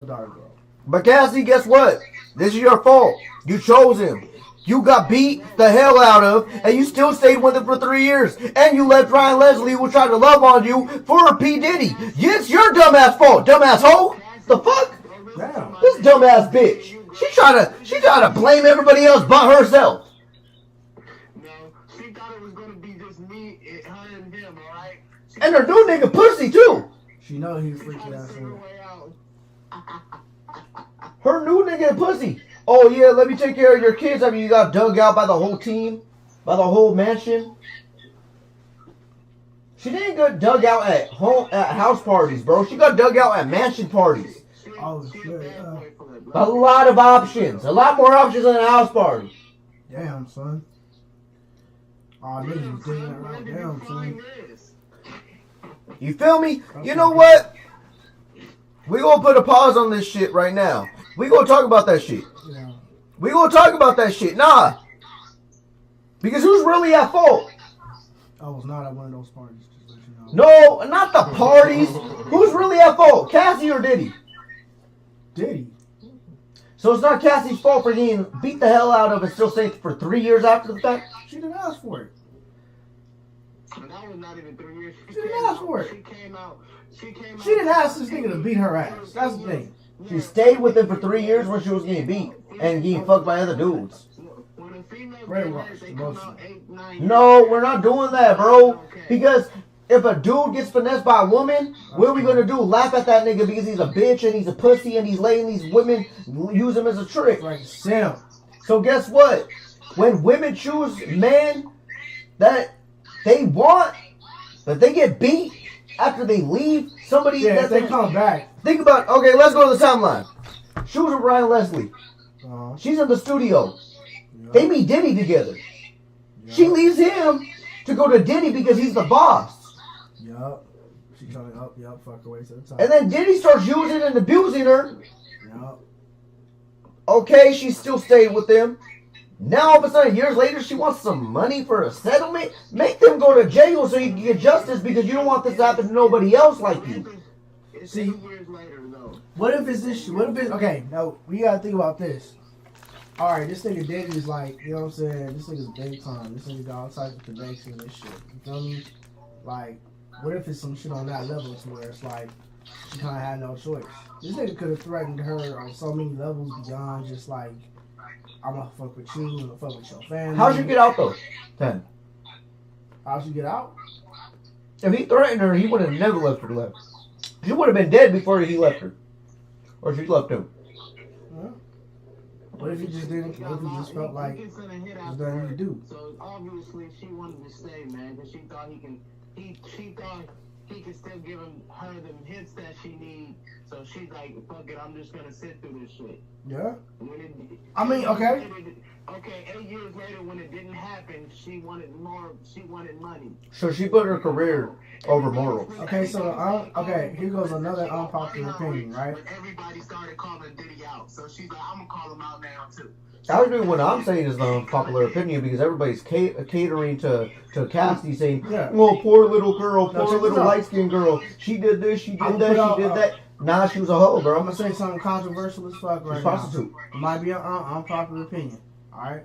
Dark girl. But Cassie, guess what? This is your fault. You chose him. You got beat the hell out of, and you still stayed with him for 3 years. And you left Ryan Leslie, who tried to love on you, for a P. Diddy. It's your dumbass fault, dumbass hoe. The fuck? Damn. This dumbass bitch. She try to blame everybody else but herself. No, she thought it was gonna be just me, her and him, alright? And her new nigga pussy too. She know he freaky ass. Her new nigga pussy. Oh yeah, let me take care of your kids. I mean, you got dug out by the whole team, by the whole mansion. She didn't get dug out at house parties, bro. She got dug out at mansion parties. Oh shit. A lot of options, a lot more options than a house party. Damn, son. Oh, niggas doing that right. Damn, son. You feel me? You know what? We gonna put a pause on this shit right now. We gonna talk about that shit. Yeah. We gonna talk about that shit. Nah. Because who's really at fault? I was not at one of those parties. Just let you know. No, not the parties. Who's really at fault? Cassie or Diddy? Diddy. So it's not Cassie's fault for getting beat the hell out of and still staying for 3 years after the fact? She didn't ask for it. That was not even 3 years. She didn't ask for it. She came out. She didn't ask this nigga to beat her ass. That's the thing. She stayed with him for 3 years when she was getting beat and getting fucked by other dudes. No, we're not doing that, bro. Because if a dude gets finessed by a woman, what are we gonna do? Laugh at that nigga because he's a bitch and he's a pussy and he's letting these women use him as a trick. Like Sam. So guess what? When women choose men that they want, but they get beat after they leave, somebody that they come back. Think about, okay, let's go to the timeline. She was with Ryan Leslie. She's in the studio. Yep. They meet Diddy together. Yep. She leaves him to go to Diddy because he's the boss. Yup. She trying to fuck her way to the top. And then Diddy starts using and abusing her. Yup. Okay, she still stayed with them. Now all of a sudden, years later, she wants some money for a settlement. Make them go to jail so you can get justice because you don't want this to happen to nobody else like you. See, what if it's this shit? What if it's, okay, now, we gotta think about this. Alright, this nigga Diddy is like, you know what I'm saying? This nigga's big time. This nigga got all types of connections and this shit. You feel me? Like, what if it's some shit on that level to where it's like, she kinda had no choice? This nigga could have threatened her on so many levels beyond just like, I'm gonna fuck with you, I'm gonna fuck with your family. How'd you get out though? 10. How'd you get out? If he threatened her, he would have never left her left. She would have been dead before he left her. Or she left him. Huh? What if he just didn't? What if he just felt like there's nothing to do? So obviously she wanted to stay, man, because she thought she thought he could still give her the hits that she need. So she's like, fuck it, I'm just gonna sit through this shit. Yeah. I mean, okay. Okay, 8 years later, when it didn't happen, she wanted more. She wanted money. So she put her career over morals. Okay, so okay, here goes another unpopular opinion, right? Everybody started calling Diddy out, so she's like, I'm gonna call him out now too. Actually, what I'm saying is the unpopular opinion because everybody's catering to Cassie saying, "Oh, poor little girl, poor little light-skinned girl. She did this, she did that, she did that." Nah, she was a hoe, bro. I'm gonna say something controversial as fuck right now. Prostitute. It might be an unpopular opinion, all right?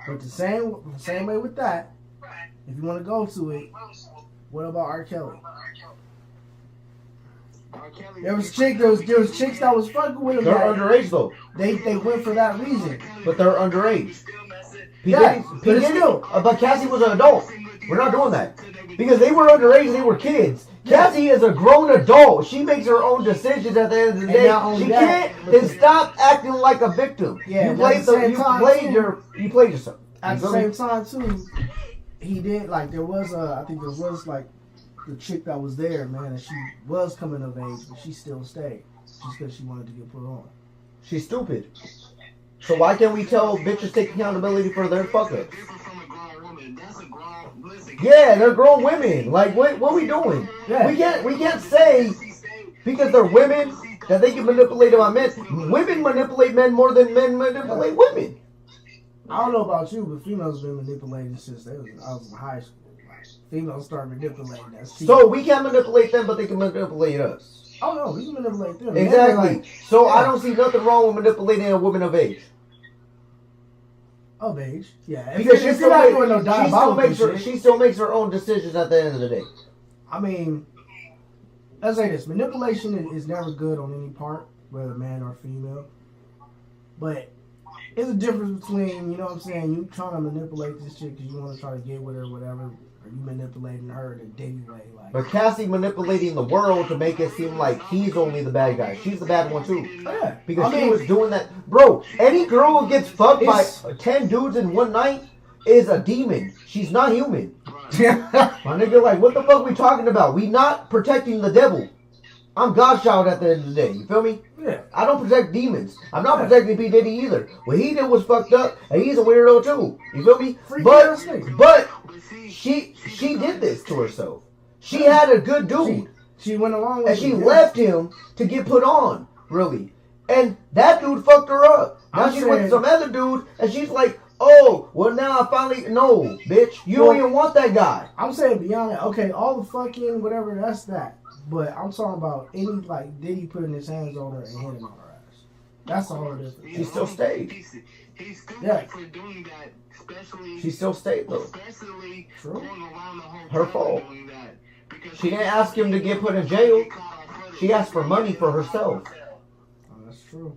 But the same way with that, if you want to go to it, what about R. Kelly? There was chicks that was fucking with him. They're underage though. They went for that reason. But they're underage. But Cassie was an adult. We're not doing that. Because they were underage, they were kids. Cassie is a grown adult. She makes her own decisions at the end of the day. She can't then stop acting like a victim. Yeah, you played yourself. At the same time too, he did like I think there was like the chick that was there, man, and she was coming of age, but she still stayed just because she wanted to get put on. She's stupid. So why can't we tell bitches take accountability for their fuck ups? Yeah, they're grown women. Like what are we doing? Yeah. We can't say because they're women that they can manipulate about men. Women manipulate men more than men manipulate women. I don't know about you, but females have been manipulated since I was in high school. Females start manipulating us. So we can't manipulate them, but they can manipulate us. Oh no, we can manipulate them. Exactly. Like, so I don't see nothing wrong with manipulating a woman of age. Of age, yeah. Because she still makes her own decisions at the end of the day. I mean, let's say this: manipulation is never good on any part, whether man or female. But it's a difference between, you know what I'm saying, you trying to manipulate this chick because you want to try to get with her, or whatever, or you manipulating her in a dating way, like. But Cassie manipulating the world to make it seem like he's only the bad guy. She's the bad one too. Yeah. Because she was doing that. Bro, any girl who gets fucked by 10 dudes in one night is a demon. She's not human. My nigga, like, what the fuck we talking about? We not protecting the devil. I'm God's child at the end of the day. You feel me? Yeah. I don't protect demons. I'm not protecting P. Diddy either. What he did was fucked up, and he's a weirdo too. You feel me? But she did this to herself. She had a good dude. She went along with and she left him to get put on, really. And that dude fucked her up. Now she's with some other dude, and she's like, oh, well now I finally, no, bitch, you don't even want that guy. I'm saying beyond that, okay, all the fucking whatever, that's that. But I'm talking about any, like, Diddy putting his hands on her and hitting on her ass. That's all it is. She still stayed. He's still for doing that, especially. She still stayed though. Especially going around the whole her fault. Doing that. She didn't ask him to get put in jail. She asked for money for herself. Oh, that's true.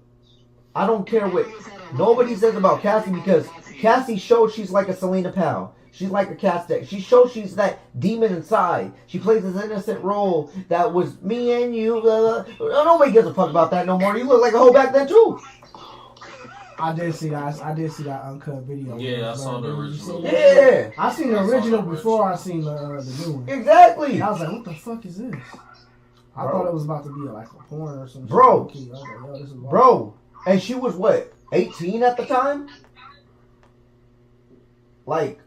I don't care what nobody says about Cassie, because Cassie showed she's like a Selena Powell. She's like a cat stick. She shows she's that demon inside. She plays this innocent role that was me and you. Nobody gives a fuck about that no more. You look like a hoe back then too. I did see that. I did see that uncut video. Yeah, I saw the original. Yeah, I seen the original before I seen the new one. Exactly. And I was like, what the fuck is this? I thought it was about to be like a porn or something. Bro, I was like, yo, this is wild. bro, and she was what, 18 at the time? Like.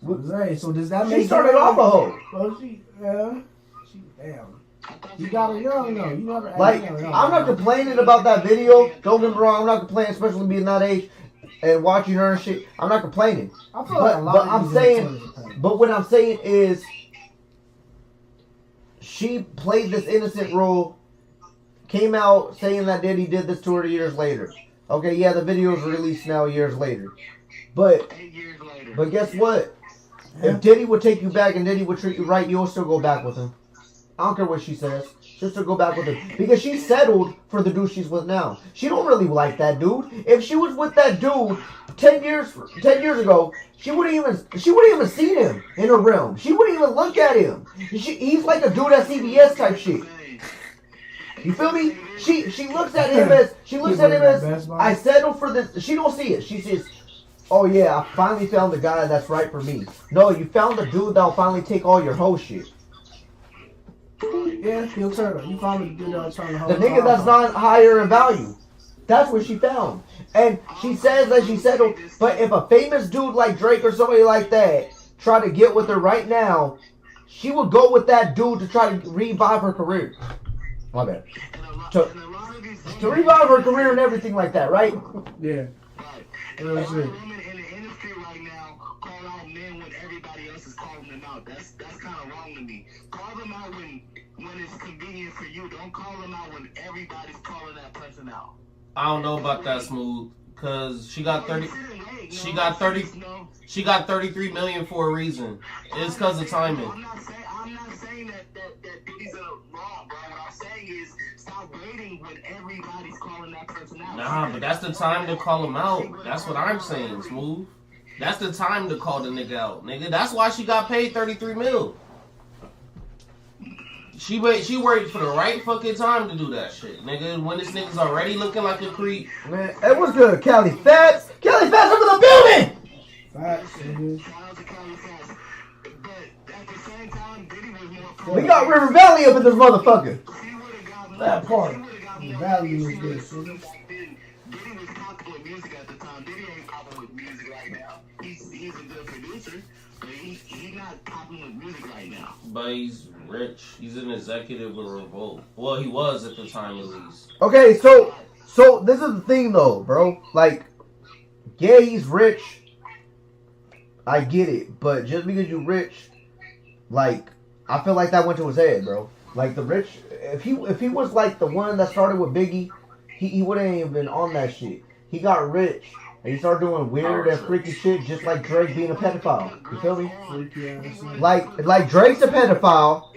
So does that make she started off a hoe? Well, damn. You got her young though. You never like young, I'm not complaining about that video. Don't get me wrong. I'm not complaining, especially being that age and watching her and shit. I'm not complaining. I feel like a lot I'm saying, but what I'm saying is, she played this innocent role. Came out saying that Diddy did this to her years later. Okay, yeah, the video is released now years later, but 8 years later. But guess what? If Diddy would take you back and Diddy would treat you right, you'll still go back with him. I don't care what she says. She'll still go back with him. Because she settled for the dude she's with now. She don't really like that dude. If she was with that dude 10 years ago, she wouldn't even seen him in her realm. She wouldn't even look at him. He's like a dude at CBS type shit. You feel me? She looks at him as I settled for this. She don't see it. She says, oh yeah, I finally found the guy that's right for me. No, you found the dude that'll finally take all your hoe shit. Yeah, he'll turn. You found the dude that'll turn the hoe. The nigga that's not higher in value. That's what she found. And she says that she settled, but if a famous dude like Drake or somebody like that try to get with her right now, she would go with that dude to try to revive her career. My bad. To revive her career and everything like that, right? Yeah. Women in the industry right now call out men when everybody else is calling them out. That's kind of wrong to me. Call them out when it's convenient for you. Don't call them out when everybody's calling that person out. I don't know about that, Smooth, cause she got 33 million for a reason. It's cause of timing. I'm not saying that Diddy's wrong, bro. What I'm saying is stop waiting when everybody's calling that person out. Nah, but that's the time to call him out. That's what I'm saying, Smooth. That's the time to call the nigga out, nigga. That's why she got paid 33 mil. She waited for the right fucking time to do that shit, nigga. When this nigga's already looking like a creep. Man, it was good. Cali Fats up in the building. Facts, nigga. We got River Valley up in this motherfucker. That part. The value is this. Diddy was popular with music at the time. Diddy ain't popular with music right now. He's a good producer, but he's not popular with music right now. But he's rich. He's an executive with Revolt. Well, he was at the time at least. Okay, so this is the thing though, bro. Like, yeah, he's rich. I get it, but just because you're rich, like, I feel like that went to his head, bro. Like the rich, if he was like the one that started with Biggie, he wouldn't even been on that shit. He got rich and he started doing weird and freaky shit, just like Drake being a pedophile. You feel me? Like Drake's a pedophile.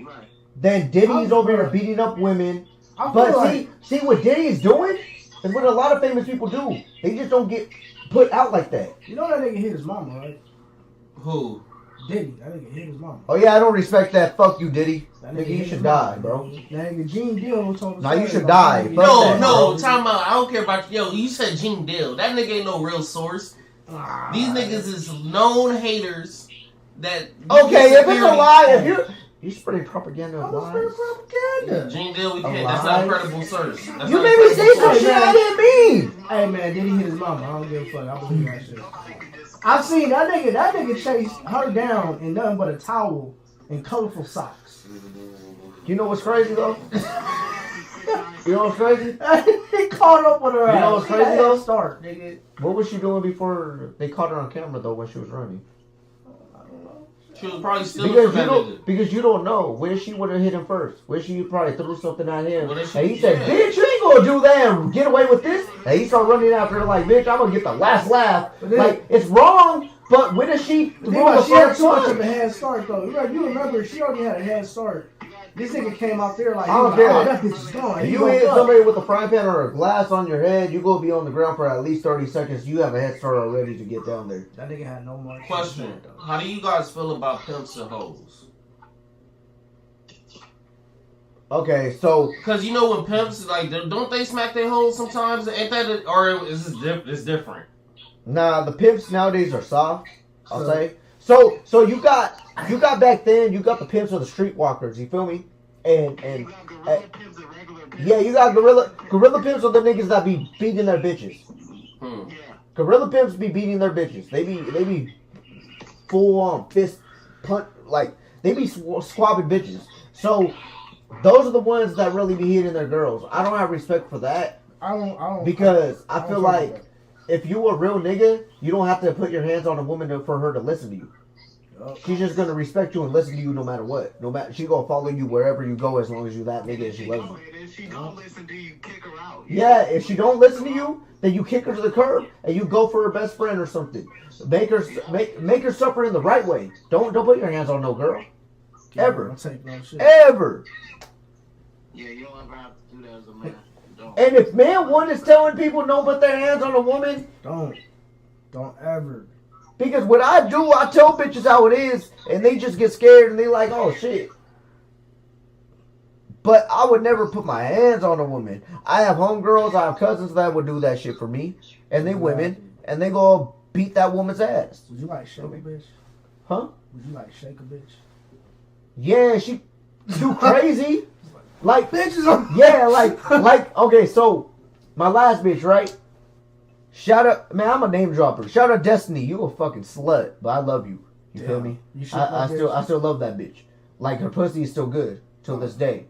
Then Diddy's over here beating up women. But see what Diddy's doing is what a lot of famous people do. They just don't get put out like that. You know that nigga hit his mama, right? Who? Diddy. That nigga hit his mama. Oh yeah, I don't respect that. Fuck you, Diddy. That Nigga, you hit should his die, mama, bro. That nigga Gene Deal told us. Nah, you should die. Fuck No, that, no, bro. time out. I don't care about you. Yo, you said Gene Deal. That nigga ain't no real source. These niggas is known haters that... Okay, if it's a lie, if you're spreading propaganda of lies. Propaganda. Gene Deal, we can't. That's not a credible source. That's You not made a me credible say some source. shit I didn't mean. Hey man, Diddy hit his mama. I don't give a fuck. I believe that shit. I've seen that nigga chase her down in nothing but a towel and colorful socks. You know what's crazy though? You know what's crazy? He caught up with her. You know what's crazy though? Start, nigga. What was she doing before they caught her on camera though when she was running? She was probably stealing from that nigga. Because you don't know where she would have hit him first. Where she probably threw something at him. Well, And he said, "Bitch, you ain't gonna do that and get away with this." And he started running after her like, "Bitch, I'm gonna get the last laugh." Like it's wrong, but when is she? She had too much of a head start though. You remember she already had a head start. This nigga came out there like, I don't care. oh, that bitch is gone. If you hit somebody with a frying pan or a glass on your head, you go be on the ground for at least 30 seconds. You have a head start already to get down there. That nigga had no more. Question: how do you guys feel about pimps and hoes? Okay, so Because you know when pimps like don't they smack their hoes sometimes? Ain't that or is this it's different? nah, the pimps nowadays are soft. I'll say. So you got back then. You got the pimps or the streetwalkers. You feel me? And yeah, you got gorilla pimps are the niggas that be beating their bitches. Gorilla pimps be beating their bitches. They be full on fist punch like they be squabbing bitches. So those are the ones that really be hitting their girls. I don't have respect for that. I don't because I feel like if you a real nigga, you don't have to put your hands on a woman for her to listen to you. She's just gonna respect you and listen to you no matter what. No matter she gonna follow you wherever you go as long as you that nigga and she loves you. If she don't listen to you, kick her out. Yeah, if she don't listen to you, then you kick her to the curb and you go for her best friend or something. Make her suffer in the right way. Don't put your hands on no girl. Ever. Don't take no shit. Ever. Yeah, you don't ever have to do that as a man. Don't. And if man one is telling people don't put their hands on a woman, Don't ever. because what I do, I tell bitches how it is, and they just get scared and they like, oh shit. But I would never put my hands on a woman. I have homegirls, I have cousins that would do that shit for me, and they women, and they go beat that woman's ass. Would you like shake a bitch? Huh? Would you like shake a bitch? Yeah, she too crazy. Like Bitches. yeah, like okay, so my last bitch, right? Shout out, man, I'm a name dropper. Shout out Destiny, you a fucking slut, but I love you. You feel me? You I still love that bitch. Like her pussy is still good till this day.